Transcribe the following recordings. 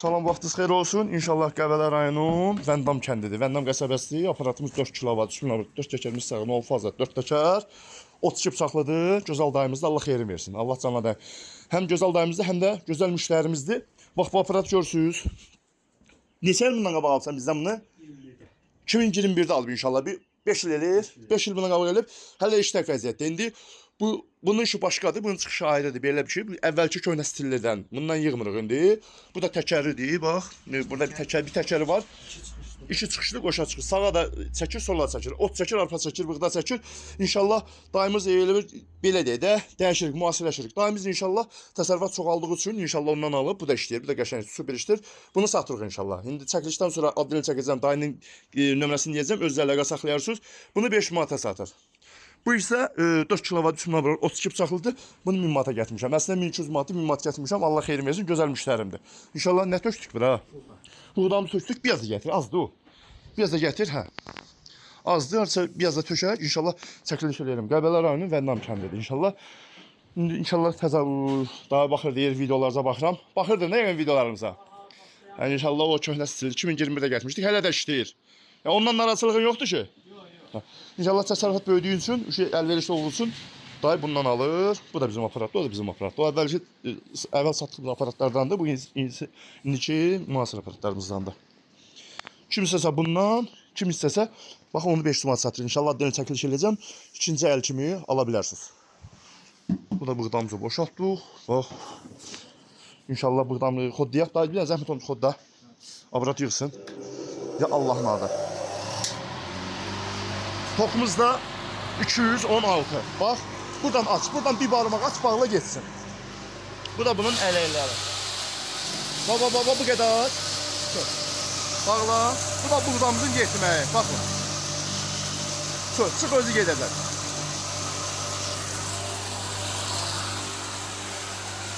Salam, vaxtınız xeyir olsun. İnşallah Qəbələ rayonu Vəndam kəndidir. Vəndam qəsəbəsi, aparatımız 4 kilovat, 4 təkərimiz sağ, 0 fazla, 4 təkər. 32 bıçaqlıdır. Gözəl dayımızdır. Allah xeyir versin. Allah canına da. Həm gözəl dayımızdır, həm də gözəl müştərimizdir. Bax, bu aparat görürsünüz. Neçə il bundan qabaq alsan bizdən bunu? 2021-də alıb inşallah. Bir 5 il eləyir. 5 il bundan qabaq eləyib. Hələ işlək vəziyyətdə. İndi bunun işi başqadır. Bunun çıxışı ayrıdır. Belə bir şey. Bu əvvəlki köhnə stillərdən. Bundan yığmırıq indi. Bu da təkəridir. Bax. Burada bir təkəri var. İşi çıxışlı qoşa çıxır. Sağa da çəkir, sola çəkir. Ot çəkir, arpa çəkir, buğda çəkir. İnşallah dayımız elə belə deyə də dəyişirik, müasirləşirik. Dayımız inşallah təsərrüfat çoxaldığı üçün inşallah ondan alıb. Bu da işləyir. Bu da qəşəng super işdir. Bunu satırıq inşallah. İndi çəkilişdən sonra adını çəkəcəm, dayının nömrəsini deyəcəm. Öz əlaqə saxlayarsınız. Bunu 5 manata satır. Bu isə 4 kilovat 3 manat 32 bıçaqlıdır. Bunu 1000 manata gətirmişəm. Əslində 1200 manatı 1000 manat gətirmişəm. Allah xeyir versin. Gözəl müştərimdir. İnşallah nə tökdük bura? Buğdamı tökdük, biraz da gətir. Azdır o. Biraz da gətir, hə. Azdır, biraz da tökər. İnşallah çəkiliş eləyirəm. Qəbələ rayonu Vəndam kəndidir. İnşallah. İnşallah təzə daha baxır deyir, videolarınıza baxıram. Baxırdı nə yəni videolarımıza? Yəni inşallah o köhnə stil 2021-də getmişdik. Hələ də işləyir. Yəni ondan narazılığın yoxdur ki? İnşallah təsərrüfat böyüdüyün üçün, əlverişli olsun. Dayı bundan alır. Bu da bizim aparatdır, o da bizim aparatdır. O əvvəl satdığımız aparatlardandır. Bu indiki müasir aparatlarımızdandır. Kim istəsə bundan, kim istəsə, bax onu 5 manat satır. İnşallah adını çəkiliş edəcəm. İkinci əl kimi ala bilərsiniz. Bu da buğdamızı boşaltdıq. Bax. İnşallah buğdamı xoddayaq. Dayı bir dənə zəhmət olmuş xodda. Aparat yığsın. Ya Allah'ın adı. Tokumuz da 216. Bax, buradan aç, buradan bir barmaq aç, bağla geçsin. Bu da bunun ələkləri. Baba, bu qədər. Bağla. Bu da buğdamızın getməyi. Baxın. Çıx özü gedəcək.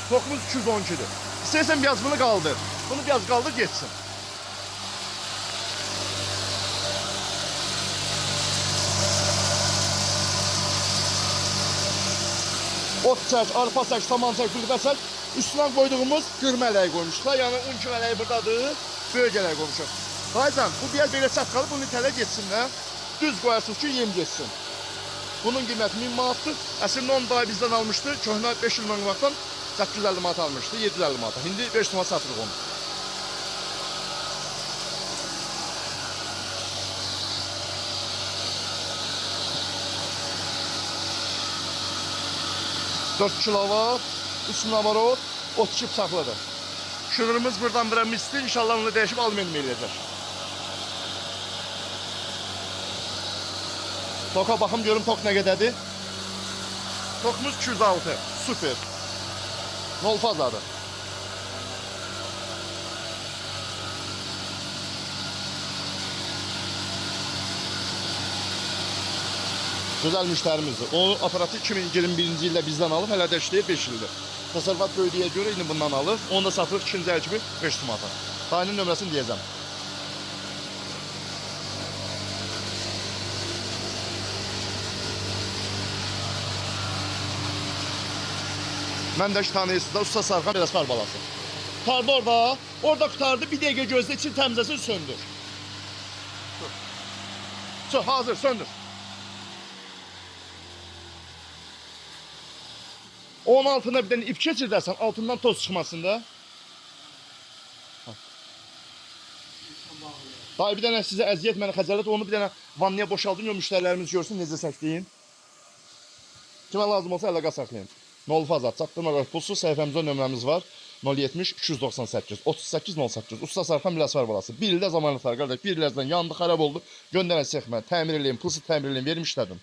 Tokumuz 212'dir. İstəyirsən biraz bunu qaldır. Bunu biraz qaldır, geçsin. Ot çək, arpa çək, saman çək, buğda çək. Üstündən qoyduğumuz qırma ələyi qoymuşlar. Yəni 12 ələyi buradadır, böyük ələyi qoymuşuq. Haycan, bu biraz belə çatqalı, bunu itələ geçsin də. Düz qoyarsınız ki, yem geçsin. Bunun qiyməti 1000 manatdır. Əslində onu dayı bizdən almışdı. Köhnə 5 il vaxtdan 850 manat almışdı, 750 manat. İndi 5 manat satırıq onu. Dört kilovat, 3 namarot, 32 bıçaqlıdır. Şırırımız buradan bura misli, inşallah onu dəyişib alüminyum eləyəcək. Toka baxım, görüm tok nə qədədir. Tokumuz 206, super. 0 fazladır. Gözəl müştərimizdir. O aparatı 2021-ci ildə bizdən alıb, hələ də işləyir 5 ildir. Təsərrüfat böyüdüyə görə indi bundan alır. Onu da satırıq ikinci əl kimi 5 manata. Dayının nömrəsini deyəcəm. Mən də ki tanıyırsınız da, Usta Sarxan biraz far balası. Qutardı orada. Orada qutardı. Bir dəqiqə gözlə, için təmizləsin, söndür. Çox, hazır, söndür. 16'na bir dənə ip keçir dərsən, altından toz çıxmasın da. Dayı bir dənə sizə əziyyət, mənə xəcalət, onu bir dənə vannaya boşaldın, o müştərilərimiz görsün, necə səkləyin. Kimə lazım olsa əlaqə saxlayın. 0 fazat, çatdırma pulsuz səhifəmizdə nömrəmiz var. 070 298 38 08. Usta Sarxan biraz var balası. Bir ildə zamanı var qardaş. Bir illərdən yandı, xarab oldu. Göndərən sexmə, təmir eləyim, pulsuz təmir eləyim, vermişlədim.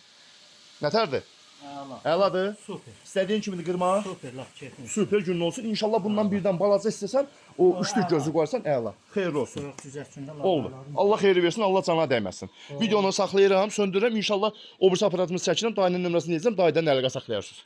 Nətərdir? Əladır. Super. İstədiyin kimi qırma. Super, laf çetin. Super günün olsun. İnşallah bundan birdən balaca istəsən, o üçlük gözü qoyarsan, əla. Xeyirli olsun. Soyuq düzəltçində Oldu. Allah xeyri versin, Allah cana dəyməsin. Videonu saxlayıram, söndürürəm. İnşallah o birisi aparatımızı çəkirəm, dayının nömrəsini deyəcəm, dayıdan əlaqə saxlayarsınız.